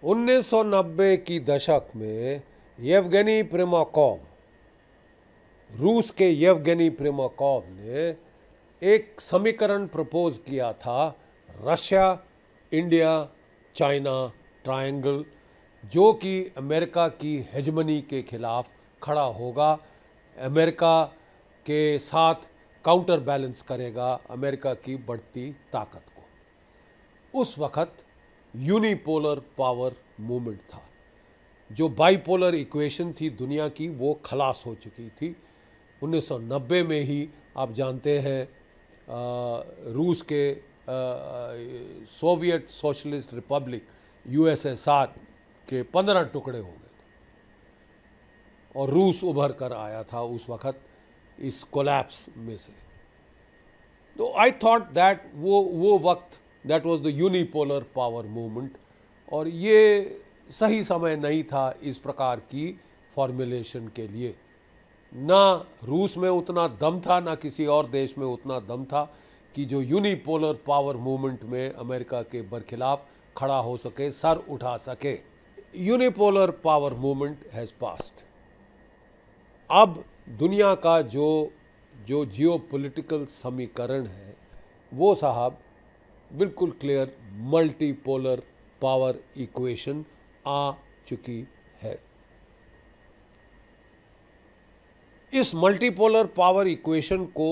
1990 की दशक में येवगेनी प्रिमाकोव, रूस के येवगेनी प्रिमाकोव ने एक समीकरण प्रपोज किया था, रशिया इंडिया चाइना ट्रायंगल, जो कि अमेरिका की हेजमनी के खिलाफ खड़ा होगा, अमेरिका के साथ काउंटर बैलेंस करेगा अमेरिका की बढ़ती ताकत को। उस वक्त यूनिपोलर पावर मूवमेंट था। जो बाइपोलर इक्वेशन थी दुनिया की, वो खलास हो चुकी थी। 1990 में ही आप जानते हैं रूस के सोवियत सोशलिस्ट रिपब्लिक यूएसएसआर के 15 टुकड़े हो गए थे और रूस उभर कर आया था उस वक्त इस कोलैप्स में से। तो आई थॉट दैट वो वक्त that was the unipolar power movement, और ये सही समय नहीं था इस प्रकार की फॉर्मुलेशन के लिए। ना रूस में उतना दम था, ना किसी और देश में उतना दम था कि जो यूनिपोलर पावर मूवमेंट में अमेरिका के बरखिलाफ खड़ा हो सके, सर उठा सके। Unipolar power movement has past. अब दुनिया का जो जियोपॉलिटिकल समीकरण है वो साहब बिल्कुल क्लियर मल्टीपोलर पावर इक्वेशन आ चुकी है। इस मल्टीपोलर पावर इक्वेशन को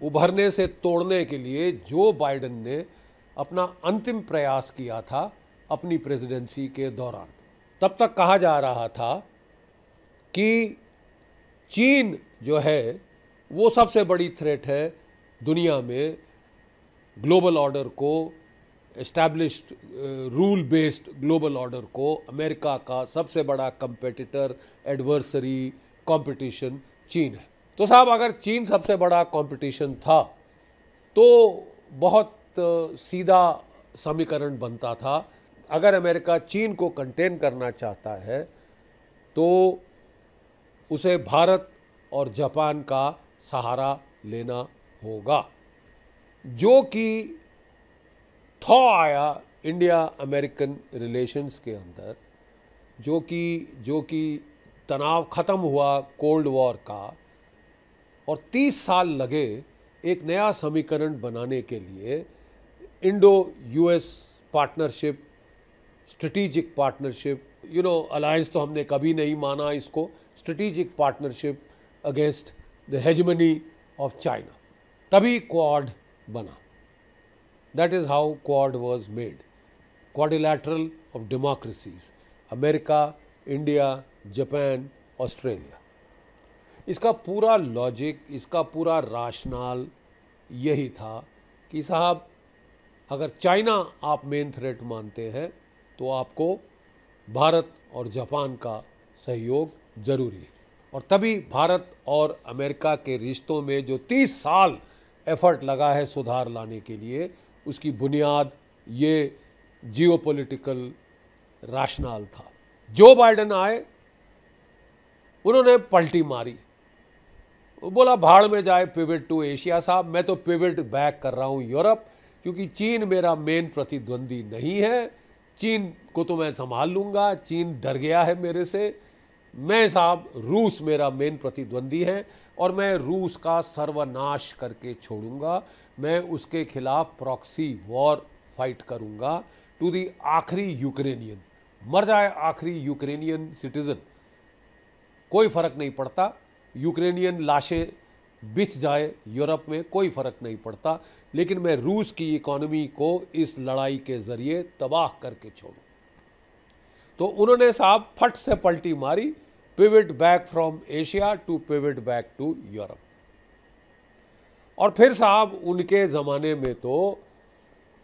उभरने से तोड़ने के लिए जो बाइडेन ने अपना अंतिम प्रयास किया था अपनी प्रेसिडेंसी के दौरान, तब तक कहा जा रहा था कि चीन जो है वो सबसे बड़ी थ्रेट है दुनिया में, ग्लोबल ऑर्डर को, established rule based global order को। अमेरिका का सबसे बड़ा कंपेटिटर, एडवर्सरी, कंपटीशन चीन है। तो साहब अगर चीन सबसे बड़ा कंपटीशन था तो बहुत सीधा समीकरण बनता था, अगर अमेरिका चीन को कंटेन करना चाहता है तो उसे भारत और जापान का सहारा लेना होगा, जो कि थॉ आया इंडिया अमेरिकन रिलेशंस के अंदर, जो कि तनाव ख़त्म हुआ कोल्ड वॉर का, और 30 साल लगे एक नया समीकरण बनाने के लिए। Indo US partnership, strategic partnership, alliance तो हमने कभी नहीं माना इसको, strategic partnership against the hegemony of China, तभी क्वाड बना। That is how quad was made, quadrilateral of democracies, America, India, Japan, Australia. इसका पूरा लॉजिक, इसका पूरा राशनाल यही था कि साहब अगर चाइना आप मेन थ्रेट मानते हैं तो आपको भारत और जापान का सहयोग ज़रूरी है। और तभी भारत और अमेरिका के रिश्तों में जो 30 साल एफर्ट लगा है सुधार लाने के लिए, उसकी बुनियाद ये जियोपॉलिटिकल राशनाल था। जो बाइडेन आए, उन्होंने पलटी मारी, बोला भाड़ में जाए पिविट टू एशिया। साहब मैं तो पिविट बैक कर रहा हूँ यूरोप, क्योंकि चीन मेरा मेन प्रतिद्वंदी नहीं है, चीन को तो मैं संभाल लूँगा, चीन डर गया है मेरे से। मैं साहब रूस मेरा मेन प्रतिद्वंदी है और मैं रूस का सर्वनाश करके छोड़ूंगा, मैं उसके खिलाफ प्रॉक्सी वॉर फाइट करूँगा टू दी आखिरी यूक्रेनियन, मर जाए आखिरी यूक्रेनियन सिटीज़न, कोई फ़र्क नहीं पड़ता, यूक्रेनियन लाशें बिछ जाए यूरोप में, कोई फ़र्क नहीं पड़ता, लेकिन मैं रूस की इकोनॉमी को इस लड़ाई के ज़रिए तबाह करके छोड़ूं। तो उन्होंने साहब फट से पलटी मारी, pivot back from Asia to pivot back to Europe. और फिर साहब उनके ज़माने में तो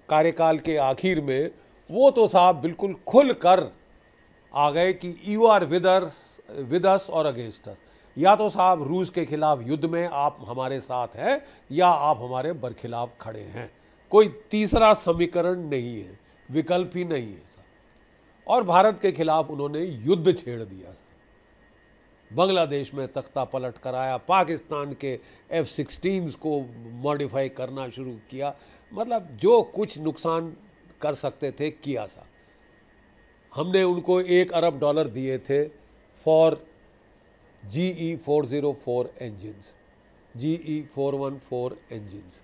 कार्यकाल के आखिर में वो तो साहब बिल्कुल खुल कर आ गए कि यू आर विद अस और अगेंस्ट अस, या तो साहब रूस के खिलाफ युद्ध में आप हमारे साथ हैं या आप हमारे बरखिलाफ खड़े हैं, कोई तीसरा समीकरण नहीं है, विकल्प ही नहीं है साहब। और भारत के खिलाफ उन्होंने युद्ध छेड़ दिया साहब, बांग्लादेश में तख्ता पलट कराया, पाकिस्तान के F-16 को मॉडिफाई करना शुरू किया, मतलब जो कुछ नुकसान कर सकते थे किया साहब। हमने उनको $1 अरब दिए थे for GE404 engines, GE414 engines।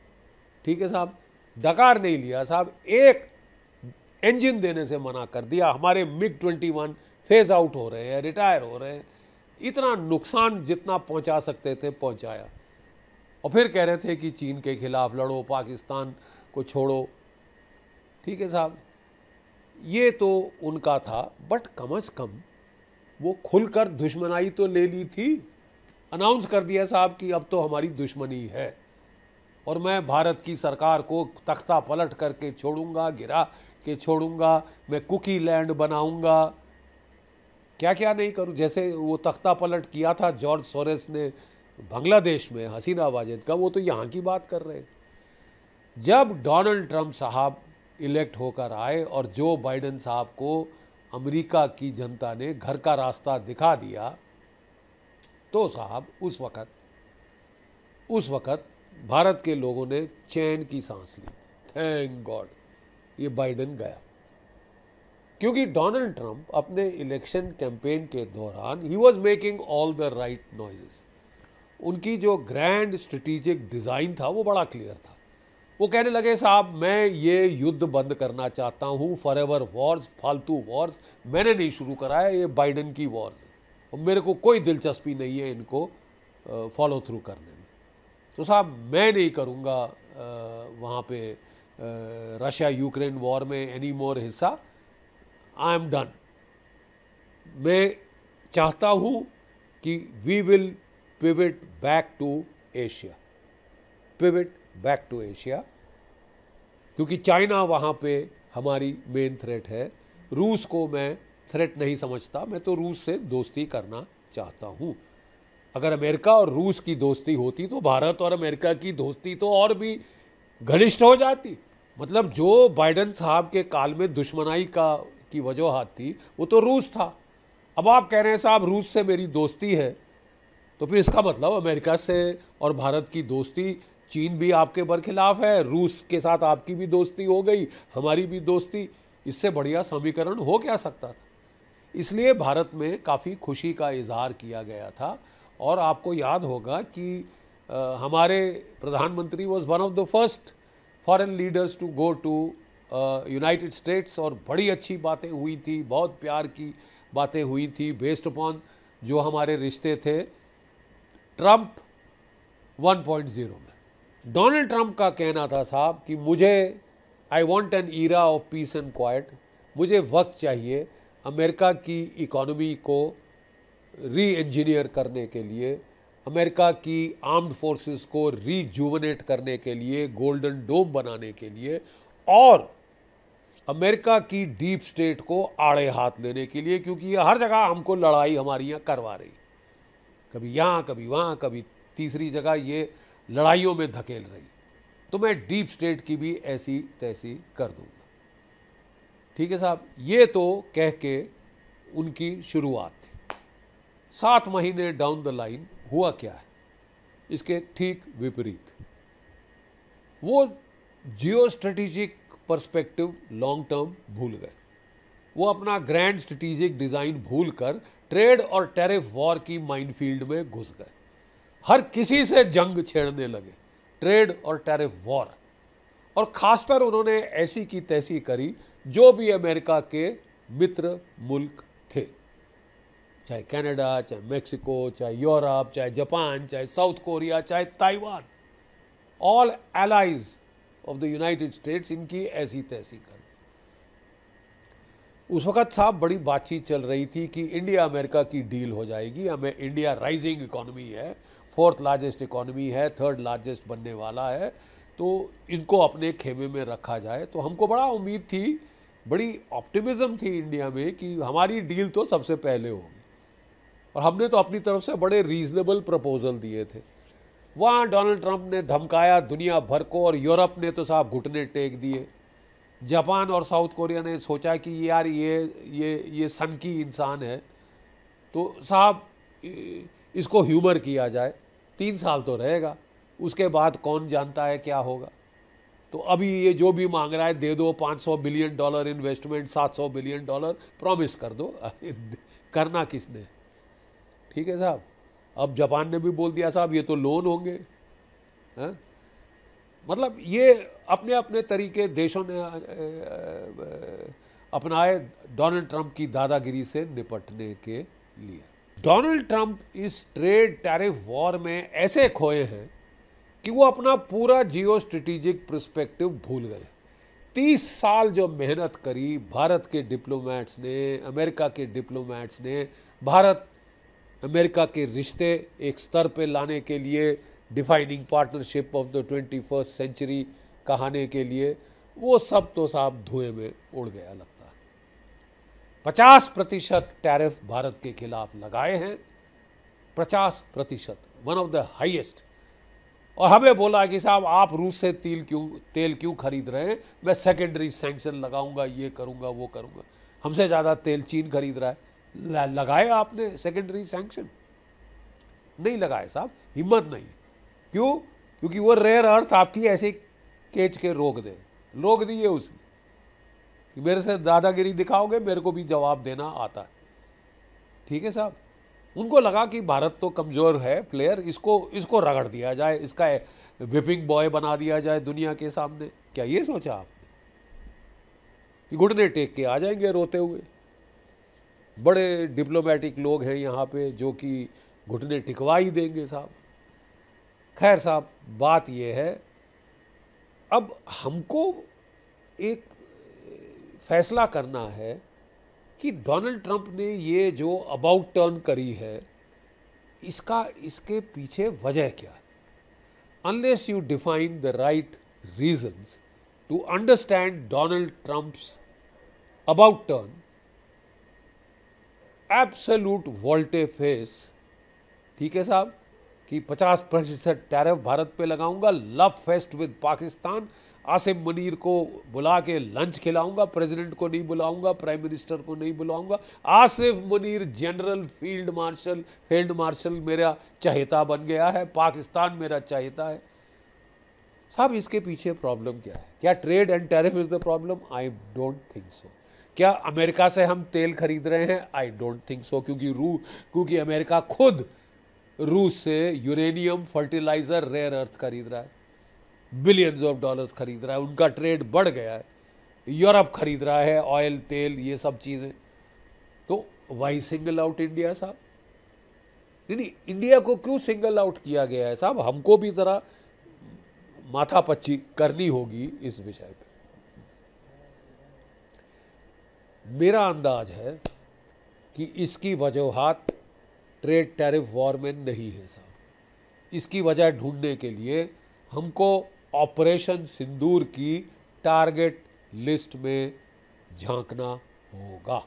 ठीक है साहब, डकार नहीं लिया साहब, एक इंजन देने से मना कर दिया। हमारे MiG-21 फेज आउट हो रहे हैं, रिटायर हो रहे हैं। इतना नुकसान जितना पहुंचा सकते थे पहुंचाया, और फिर कह रहे थे कि चीन के खिलाफ लड़ो, पाकिस्तान को छोड़ो। ठीक है साहब, ये तो उनका था, बट कम से कम वो खुलकर दुश्मनाई तो ले ली थी। अनाउंस कर दिया साहब कि अब तो हमारी दुश्मनी है और मैं भारत की सरकार को तख्ता पलट करके छोड़ूंगा, गिरा के छोड़ूंगा, मैं कुकी लैंड बनाऊंगा, क्या क्या नहीं करूं। जैसे वो तख्ता पलट किया था जॉर्ज सोरेस ने बांग्लादेश में हसीना वाजेद का, वो तो यहाँ की बात कर रहे हैं। जब डोनाल्ड ट्रंप साहब इलेक्ट होकर आए और जो बाइडेन साहब को अमेरिका की जनता ने घर का रास्ता दिखा दिया, तो साहब उस वक़्त भारत के लोगों ने चैन की सांस ली। थैंक गॉड ये बाइडेन गया, क्योंकि डोनाल्ड ट्रंप अपने इलेक्शन कैंपेन के दौरान he was making all the right noises. उनकी जो ग्रैंड स्ट्रेटेजिक डिज़ाइन था वो बड़ा क्लियर था। वो कहने लगे साहब मैं ये युद्ध बंद करना चाहता हूँ, फॉरएवर वॉर्स, फालतू वॉर्स मैंने नहीं शुरू कराया, ये बाइडेन की वॉर्स है और मेरे को कोई दिलचस्पी नहीं है इनको फॉलो थ्रू करने में। तो साहब मैं नहीं करूँगा वहाँ पे रशिया यूक्रेन वॉर में एनी मोर हिस्सा, आई एम डन। मैं चाहता हूँ कि we will pivot back to Asia, pivot back to Asia, क्योंकि चाइना वहाँ पे हमारी मेन थ्रेट है। रूस को मैं थ्रेट नहीं समझता, मैं तो रूस से दोस्ती करना चाहता हूँ। अगर अमेरिका और रूस की दोस्ती होती तो भारत और अमेरिका की दोस्ती तो और भी घनिष्ठ हो जाती। मतलब जो बाइडेन साहब के काल में दुश्मनाई की वजूहत थी वो तो रूस था। अब आप कह रहे हैं साहब रूस से मेरी दोस्ती है, तो फिर इसका मतलब अमेरिका से और भारत की दोस्ती, चीन भी आपके बरखिलाफ है, रूस के साथ आपकी भी दोस्ती हो गई, हमारी भी दोस्ती, इससे बढ़िया समीकरण हो क्या सकता था। इसलिए भारत में काफ़ी खुशी का इजहार किया गया था। और आपको याद होगा कि हमारे प्रधानमंत्री was one of the first foreign leaders to go to United States, और बड़ी अच्छी बातें हुई थी, बहुत प्यार की बातें हुई थी बेस्ड अपॉन जो हमारे रिश्ते थे ट्रंप 1.0 में। डोनाल्ड ट्रंप का कहना था साहब कि मुझे I want an era of peace and quite, मुझे वक्त चाहिए अमेरिका की इकोनॉमी को री इंजीनियर करने के लिए, अमेरिका की आर्म्ड फोर्सेस को रीजुवनेट करने के लिए, गोल्डन डोम बनाने के लिए, और अमेरिका की डीप स्टेट को आड़े हाथ लेने के लिए, क्योंकि ये हर जगह हमको लड़ाई हमारी यहाँ करवा रही, कभी यहाँ कभी वहाँ कभी तीसरी जगह ये लड़ाइयों में धकेल रही। तो मैं डीप स्टेट की भी ऐसी तैसी कर दूंगा। ठीक है साहब, ये तो कह के उनकी शुरुआत थी। 7 महीने डाउन द लाइन हुआ क्या है, इसके ठीक विपरीत। वो geo strategic perspective long term भूल गए, वो अपना ग्रैंड स्ट्रेटेजिक डिज़ाइन भूल कर ट्रेड और टैरिफ वॉर की माइनफील्ड में घुस गए। हर किसी से जंग छेड़ने लगे, ट्रेड और टैरिफ वॉर, और खासकर उन्होंने ऐसी की तैसी करी जो भी अमेरिका के मित्र मुल्क थे, चाहे कनाडा, चाहे मेक्सिको, चाहे यूरोप, चाहे जापान, चाहे साउथ कोरिया, चाहे Taiwan, all allies of the United states, इनकी ऐसी तैसी कर दी। उस वक़्त साहब बड़ी बातचीत चल रही थी कि इंडिया अमेरिका की डील हो जाएगी, हमें इंडिया राइजिंग इकोनॉमी है, 4th लार्जेस्ट इकोनॉमी है, 3rd लार्जेस्ट बनने वाला है, तो इनको अपने खेमे में रखा जाए। तो हमको बड़ा उम्मीद थी, बड़ी ऑप्टिमिज्म थी इंडिया में कि हमारी डील तो सबसे पहले होगी, और हमने तो अपनी तरफ से बड़े रीजनेबल प्रपोजल दिए थे। वहाँ डोनाल्ड ट्रंप ने धमकाया दुनिया भर को, और यूरोप ने तो साहब घुटने टेक दिए। जापान और साउथ कोरिया ने सोचा कि यार ये सनकी इंसान है, तो साहब इसको ह्यूमर किया जाए, 3 साल तो रहेगा, उसके बाद कौन जानता है क्या होगा। तो अभी ये जो भी मांग रहा है दे दो, $500 बिलियन इन्वेस्टमेंट, $700 बिलियन प्रॉमिस कर दो। करना किसने? ठीक है साहब। अब जापान ने भी बोल दिया साहब ये तो लोन होंगे। हाँ? मतलब ये अपने अपने तरीके देशों ने अपनाए डोनाल्ड ट्रंप की दादागिरी से निपटने के लिए। डोनाल्ड ट्रंप इस ट्रेड टैरिफ वॉर में ऐसे खोए हैं कि वो अपना पूरा जियो स्ट्रेटेजिक पर्सपेक्टिव भूल गए। 30 साल जो मेहनत करी भारत के डिप्लोमेट्स ने, अमेरिका के डिप्लोमेट्स ने, भारत अमेरिका के रिश्ते एक स्तर पे लाने के लिए, defining partnership of the 21st century कहाने के लिए, वो सब तो साहब धुएं में उड़ गया लगता है। 50% टैरिफ भारत के खिलाफ लगाए हैं, 50%, वन ऑफ द हाईएस्ट। और हमें बोला कि साहब आप रूस से तेल क्यों खरीद रहे हैं, मैं सेकेंडरी सैंक्शन लगाऊंगा, ये करूंगा वो करूंगा। हमसे ज़्यादा तेल चीन खरीद रहा है। लगाए आपने सेकेंडरी सैंक्शन? नहीं लगाए साहब, हिम्मत नहीं। क्यों? क्योंकि वो रेयर अर्थ आपकी ऐसे केच के रोक दिए उसने कि मेरे से दादागिरी दिखाओगे, मेरे को भी जवाब देना आता है। ठीक है साहब। उनको लगा कि भारत तो कमज़ोर है प्लेयर, इसको रगड़ दिया जाए, इसका विपिंग बॉय बना दिया जाए दुनिया के सामने। क्या ये सोचा आपने कि घुटने टेक के आ जाएंगे रोते हुए? बड़े डिप्लोमेटिक लोग हैं यहाँ पे जो कि घुटने टिकवा ही देंगे साहब। खैर साहब, बात ये है अब हमको एक फैसला करना है कि डोनाल्ड ट्रंप ने ये जो अबाउट टर्न करी है इसके पीछे वजह क्या है। Unless you define the right reasons to understand Donald Trump's about turn, absolute volte face, ठीक है साहब, कि 50% टैरिफ भारत पे लगाऊंगा, love fest with Pakistan, Asim Munir को बुला के लंच खिलाऊंगा, प्रेसिडेंट को नहीं बुलाऊंगा, प्राइम मिनिस्टर को नहीं बुलाऊंगा, Asif Munir general field marshal मेरा चहेता बन गया है, पाकिस्तान मेरा चहेता है। साहब इसके पीछे प्रॉब्लम क्या है? क्या trade and tariff is the problem? I don't think so. क्या अमेरिका से हम तेल खरीद रहे हैं? आई डोंट थिंक सो, क्योंकि अमेरिका खुद रूस से यूरेनियम, फर्टिलाइजर, रेयर अर्थ खरीद रहा है, बिलियंस ऑफ डॉलर्स खरीद रहा है, उनका ट्रेड बढ़ गया है। यूरोप खरीद रहा है ऑयल, तेल, ये सब चीज़ें। तो वाई सिंगल आउट इंडिया साहब? नहीं, इंडिया को क्यों सिंगल आउट किया गया है साहब? हमको भी ज़रा माथापच्ची करनी होगी इस विषय पे। मेरा अंदाज है कि इसकी वजूहात ट्रेड टैरिफ वॉर में नहीं है साहब। इसकी वजह ढूंढने के लिए हमको ऑपरेशन सिंदूर की टारगेट लिस्ट में झांकना होगा।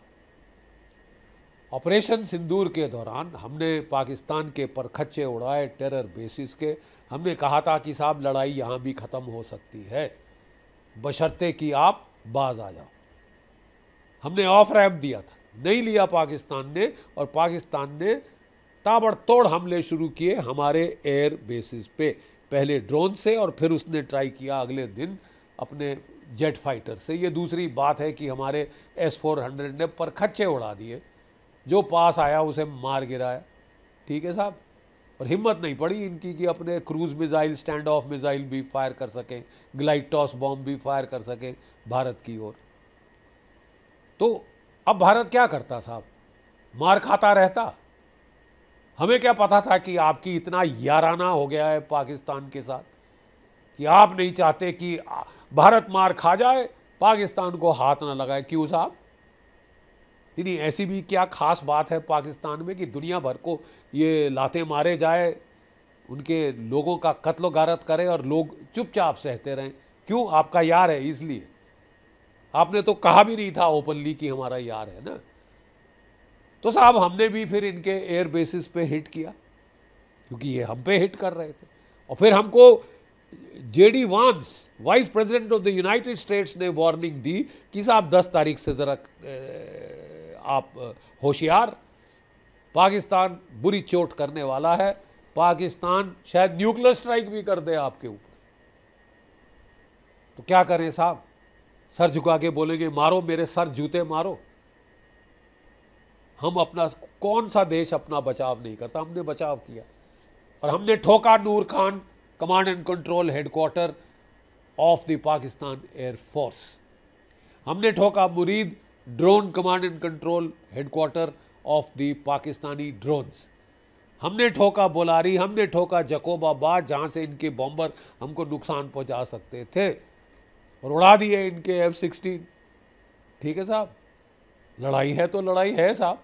ऑपरेशन सिंदूर के दौरान हमने पाकिस्तान के परखच्चे उड़ाए टेरर बेसिस के। हमने कहा था कि साहब लड़ाई यहाँ भी ख़त्म हो सकती है, बशर्ते कि आप बाज आ जाओ। हमने ऑफ रैम्प दिया था, नहीं लिया पाकिस्तान ने, और पाकिस्तान ने ताबड़तोड़ हमले शुरू किए हमारे एयर बेसिस पे, पहले ड्रोन से और फिर उसने ट्राई किया अगले दिन अपने जेट फाइटर से। ये दूसरी बात है कि हमारे S-400 ने परखच्चे उड़ा दिए, जो पास आया उसे मार गिराया। ठीक है साहब। और हिम्मत नहीं पड़ी इनकी कि अपने cruise missile, stand of missile भी फायर कर सकें, ग्लाइड टॉस बॉम्ब भी फायर कर सकें भारत की ओर। तो अब भारत क्या करता साहब? मार खाता रहता। हमें क्या पता था कि आपकी इतना याराना हो गया है पाकिस्तान के साथ कि आप नहीं चाहते कि भारत मार खा जाए, पाकिस्तान को हाथ ना लगाए। क्यों साहब? नहीं, ऐसी भी क्या खास बात है पाकिस्तान में कि दुनिया भर को ये लाते मारे जाए, उनके लोगों का कत्ल गारत करे और लोग चुपचाप सहते रहें? क्यों? आपका यार है इसलिए। आपने तो कहा भी नहीं था ओपनली कि हमारा यार है ना। तो साहब हमने भी फिर इनके एयर बेसिस पे हिट किया, क्योंकि ये हम पे हिट कर रहे थे। और फिर हमको JD वांस, vice president of the United states, ने वार्निंग दी कि साहब 10 तारीख से ज़रा आप होशियार, पाकिस्तान बुरी चोट करने वाला है, पाकिस्तान शायद न्यूक्लियर स्ट्राइक भी कर दे आपके ऊपर। तो क्या करें साहब, सर झुका के बोलेंगे मारो मेरे सर जूते मारो? हम अपना, कौन सा देश अपना बचाव नहीं करता? हमने बचाव किया और हमने ठोका Nur Khan command and control headquarter of the Pakistan air force, हमने ठोका Murid drone command and control headquarter of the Pakistani drones, हमने ठोका बोलारी, हमने ठोका जकोबाबाद जहां से इनके बॉम्बर हमको नुकसान पहुंचा सकते थे, और उड़ा दिए इनके F-16। ठीक है साहब, लड़ाई है तो लड़ाई है साहब।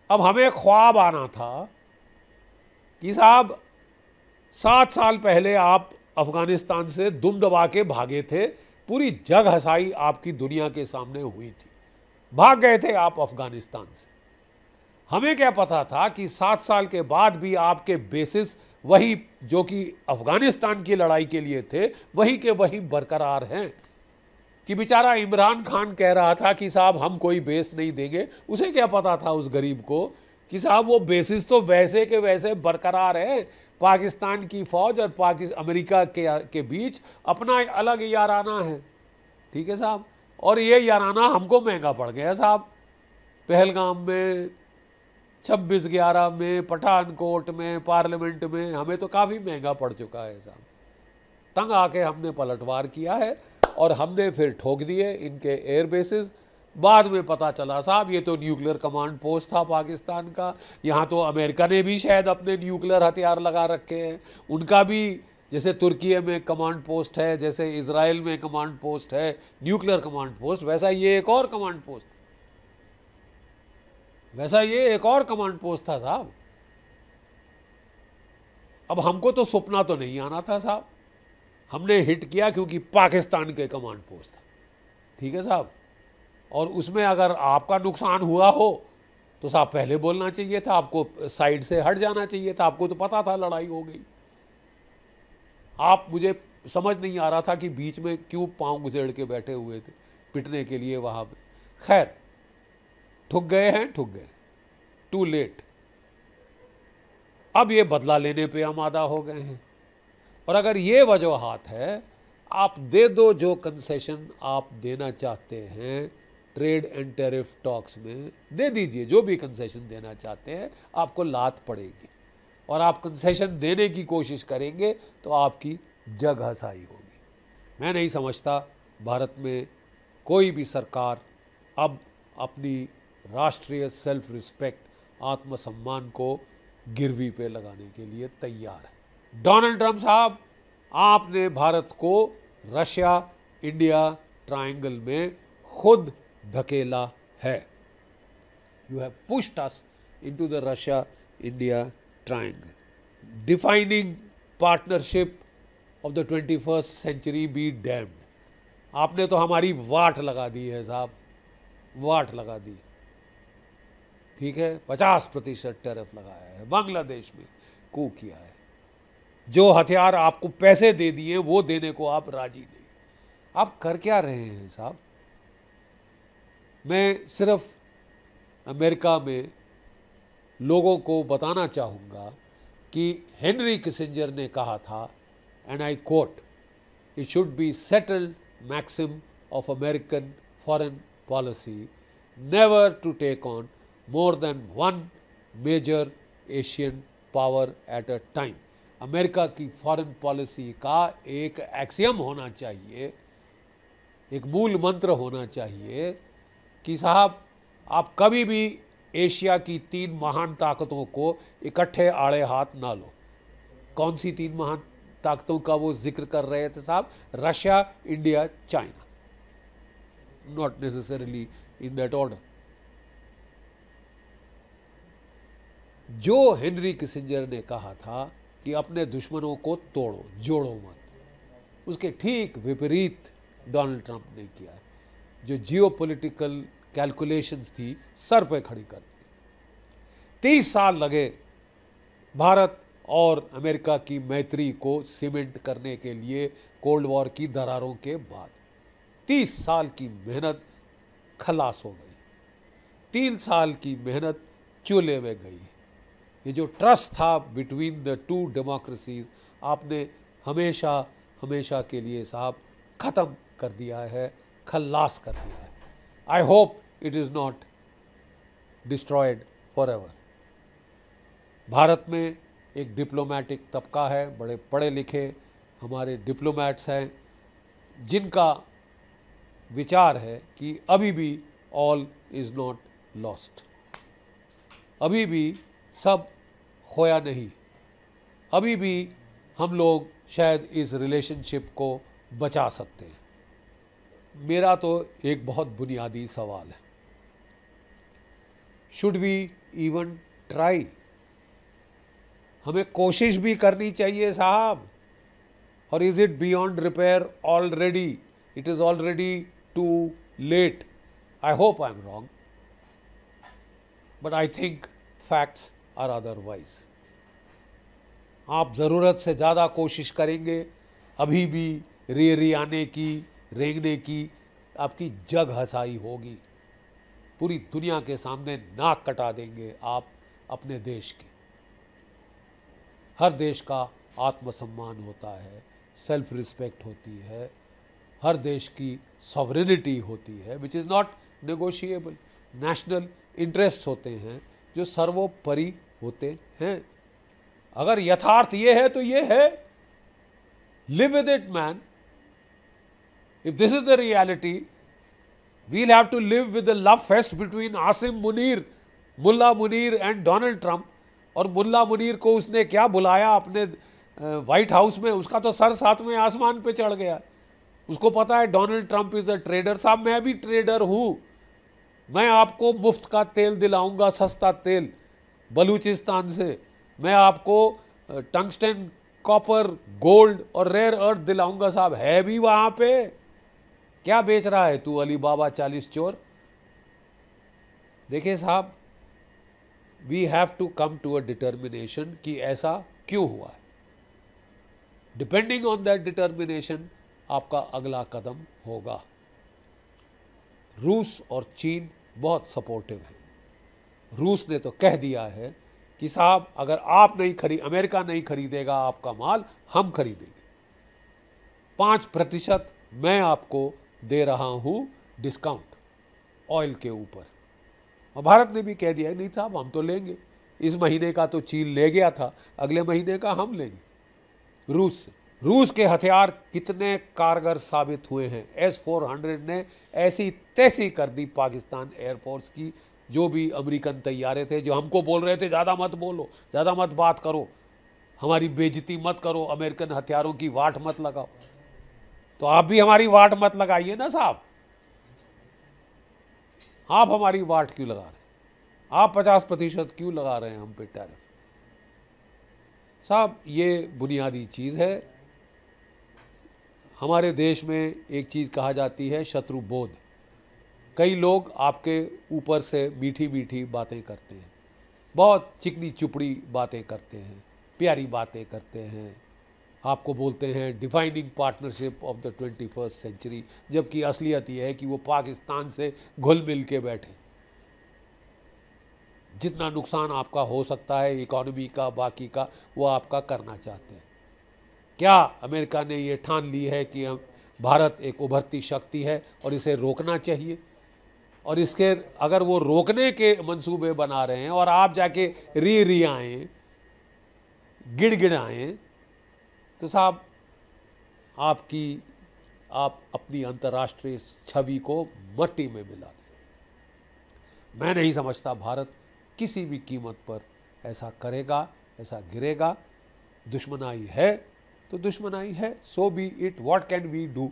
अब हमें ख्वाब आना था कि साहब 7 साल पहले आप अफगानिस्तान से दुम दबा के भागे थे, पूरी जग हसाई आपकी दुनिया के सामने हुई थी, भाग गए थे आप अफगानिस्तान से। हमें क्या पता था कि 7 साल के बाद भी आपके बेसिस वही जो कि अफगानिस्तान की लड़ाई के लिए थे वही के वही बरकरार हैं। कि बेचारा इमरान खान कह रहा था कि साहब हम कोई बेस नहीं देंगे, उसे क्या पता था उस गरीब को कि साहब वो बेसिस तो वैसे के वैसे बरकरार है। पाकिस्तान की फौज और अमेरिका के बीच अपना अलग याराना है। ठीक है साहब, और ये याराना हमको महंगा पड़ गया साहब। पहलगाम में, 26/11 में, पठानकोट में, पार्लियामेंट में हमें तो काफ़ी महंगा पड़ चुका है साहब। तंग आके हमने पलटवार किया है और हमने फिर ठोक दिए इनके एयर बेसिस। बाद में पता चला साहब ये तो न्यूक्लियर कमांड पोस्ट था पाकिस्तान का, यहाँ तो अमेरिका ने भी शायद अपने न्यूक्लियर हथियार लगा रखे हैं, उनका भी जैसे तुर्की में कमांड पोस्ट है, जैसे इजराइल में कमांड पोस्ट है न्यूक्लियर कमांड पोस्ट, वैसा ये एक और कमांड पोस्ट, वैसा ये एक और कमांड पोस्ट था साहब। अब हमको तो सपना तो नहीं आना था साहब, हमने हिट किया क्योंकि पाकिस्तान के कमांड पोस्ट था। ठीक है साहब, और उसमें अगर आपका नुकसान हुआ हो तो साहब पहले बोलना चाहिए था, आपको साइड से हट जाना चाहिए था, आपको तो पता था लड़ाई हो गई। आप, मुझे समझ नहीं आ रहा था कि बीच में क्यों पांव घुसेड़ के बैठे हुए थे पिटने के लिए वहां पे। खैर, ठुक गए हैं, ठुक गए, टू लेट। अब ये बदला लेने पे आमादा हो गए हैं, और अगर ये वजूहात है, आप दे दो जो कंसेशन आप देना चाहते हैं ट्रेड एंड टैरिफ टॉक्स में, दे दीजिए जो भी कंसेशन देना चाहते हैं, आपको लात पड़ेगी और आप कंसेशन देने की कोशिश करेंगे तो आपकी जग हसाई होगी। मैं नहीं समझता भारत में कोई भी सरकार अब अपनी राष्ट्रीय सेल्फ रिस्पेक्ट, आत्मसम्मान को गिरवी पे लगाने के लिए तैयार है। डोनाल्ड ट्रंप साहब, आपने भारत को रशिया इंडिया ट्रायंगल में खुद धकेला है। You have pushed us into the Russia India triangle. Defining partnership of the 21st century be damned. आपने तो हमारी वाट लगा दी है साहब, वाट लगा दी। ठीक है, 50% टैरिफ लगाया है, बांग्लादेश में कू किया है, जो हथियार आपको पैसे दे दिए वो देने को आप राजी नहीं। आप कर क्या रहे हैं साहब? मैं सिर्फ अमेरिका में लोगों को बताना चाहूँगा कि हेनरी किसिंजर ने कहा था, and I quote, it should be settled maxim of American foreign policy never to take on more than one major Asian power at a time. America की फॉरेन पॉलिसी का एक एक्सियम होना चाहिए, एक मूल मंत्र होना चाहिए कि साहब आप कभी भी एशिया की 3 महान ताकतों को इकट्ठे आड़े हाथ ना लो। कौन सी 3 महान ताकतों का वो जिक्र कर रहे थे साहब? Russia, India, China, not necessarily in that order. जो हेनरी किसिंजर ने कहा था कि अपने दुश्मनों को तोड़ो, जोड़ो मत, उसके ठीक विपरीत डोनाल्ड ट्रंप ने किया है। जो जियोपॉलिटिकल कैलकुलेशंस थी सर पे खड़ी कर दी। 30 साल लगे भारत और अमेरिका की मैत्री को सीमेंट करने के लिए कोल्ड वॉर की दरारों के बाद। 30 साल की मेहनत खलास हो गई, 3 साल की मेहनत चूल्हे में गई। ये जो ट्रस्ट था बिटवीन द 2 डेमोक्रेसीज, आपने हमेशा हमेशा के लिए साहब ख़त्म कर दिया है, खल्लास कर दिया है। I hope it is not destroyed for ever. Bharat में एक डिप्लोमेटिक तबका है, बड़े पढ़े लिखे हमारे डिप्लोमेट्स हैं, जिनका विचार है कि अभी भी ऑल इज़ नॉट लॉस्ट, अभी भी सब खोया नहीं, अभी भी हम लोग शायद इस रिलेशनशिप को बचा सकते हैं। मेरा तो एक बहुत बुनियादी सवाल है, शुड वी इवन ट्राई? हमें कोशिश भी करनी चाहिए साहब, और is it beyond repair already? It is already too late. I hope I am wrong, but I think facts are otherwise. आप ज़रूरत से ज़्यादा कोशिश करेंगे, अभी भी रियाने की, रेंगने की आपकी जग हंसाई होगी, पूरी दुनिया के सामने नाक कटा देंगे आप अपने देश की। हर देश का आत्मसम्मान होता है, सेल्फ रिस्पेक्ट होती है, हर देश की सॉवरेनिटी होती है which is not negotiable. National interest होते हैं जो सर्वोपरि होते हैं। अगर यथार्थ ये है तो ये है, live with it man. If this is the reality, we'll have to live with the love fest between Asim Munir, Mulla Munir and Donald Trump. और मुल्ला मुनीर को उसने क्या बुलाया अपने व्हाइट हाउस में, उसका तो सर सातवें आसमान पे चढ़ गया। उसको पता है Donald Trump is a trader. साहब मैं भी ट्रेडर हूं, मैं आपको मुफ्त का तेल दिलाऊंगा, सस्ता तेल बलूचिस्तान से। मैं आपको टंगस्टन, कॉपर, गोल्ड और रेयर अर्थ दिलाऊंगा। साहब है भी वहां पे। क्या बेच रहा है तू अली बाबा 40 चोर? देखिए साहब, we have to come to a determination कि ऐसा क्यों हुआ है। डिपेंडिंग ऑन दैट डिटर्मिनेशन आपका अगला कदम होगा। रूस और चीन बहुत सपोर्टिव है। रूस ने तो कह दिया है कि साहब अगर आप नहीं अमेरिका नहीं खरीदेगा आपका माल, हम खरीदेंगे। 5% मैं आपको दे रहा हूं डिस्काउंट ऑयल के ऊपर। और भारत ने भी कह दिया नहीं साहब हम तो लेंगे। इस महीने का तो चीन ले गया था, अगले महीने का हम लेंगे रूस से। रूस के हथियार कितने कारगर साबित हुए हैं। S-400 ने ऐसी तैसी कर दी पाकिस्तान एयरफोर्स की। जो भी अमेरिकन तैयारे थे, जो हमको बोल रहे थे ज़्यादा मत बोलो, ज़्यादा मत बात करो, हमारी बेइज्जती मत करो, अमेरिकन हथियारों की वाट मत लगाओ, तो आप भी हमारी वाट मत लगाइए ना साहब। आप हमारी वाट क्यों लगा रहे हैं? आप 50% क्यों लगा रहे हैं हम पे टैरिफ? साहब ये बुनियादी चीज़ है। हमारे देश में एक चीज़ कहा जाती है शत्रु बोध। कई लोग आपके ऊपर से मीठी मीठी बातें करते हैं, बहुत चिकनी चुपड़ी बातें करते हैं, प्यारी बातें करते हैं, आपको बोलते हैं defining partnership of the 21st century, जबकि असलियत यह है कि वो पाकिस्तान से घुल मिल के बैठे। जितना नुकसान आपका हो सकता है इकोनॉमी का, बाकी का, वो आपका करना चाहते हैं। क्या अमेरिका ने ये ठान ली है कि भारत एक उभरती शक्ति है और इसे रोकना चाहिए? और इसके अगर वो रोकने के मंसूबे बना रहे हैं और आप जाके री आएँ, गिड़गिड़ाएँ, तो साहब आप अपनी अंतर्राष्ट्रीय छवि को मट्टी में मिला दें। मैं नहीं समझता भारत किसी भी कीमत पर ऐसा करेगा, ऐसा गिरेगा। दुश्मनाई है तो दुश्मनाई है, so be it, what can we do.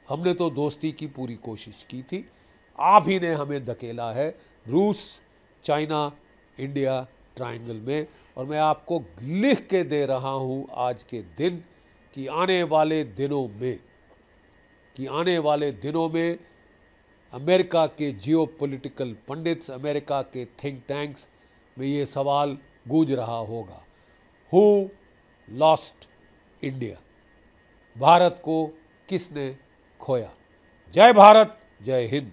हमने तो दोस्ती की पूरी कोशिश की थी, आप ही ने हमें धकेला है रूस, चाइना, इंडिया ट्रायंगल में। और मैं आपको लिख के दे रहा हूँ आज के दिन कि आने वाले दिनों में अमेरिका के जियोपॉलिटिकल पंडित्स, अमेरिका के थिंक टैंक्स में ये सवाल गूंज रहा होगा, हु लॉस्ट इंडिया? भारत को किसने खोया? जय भारत, जय हिंद।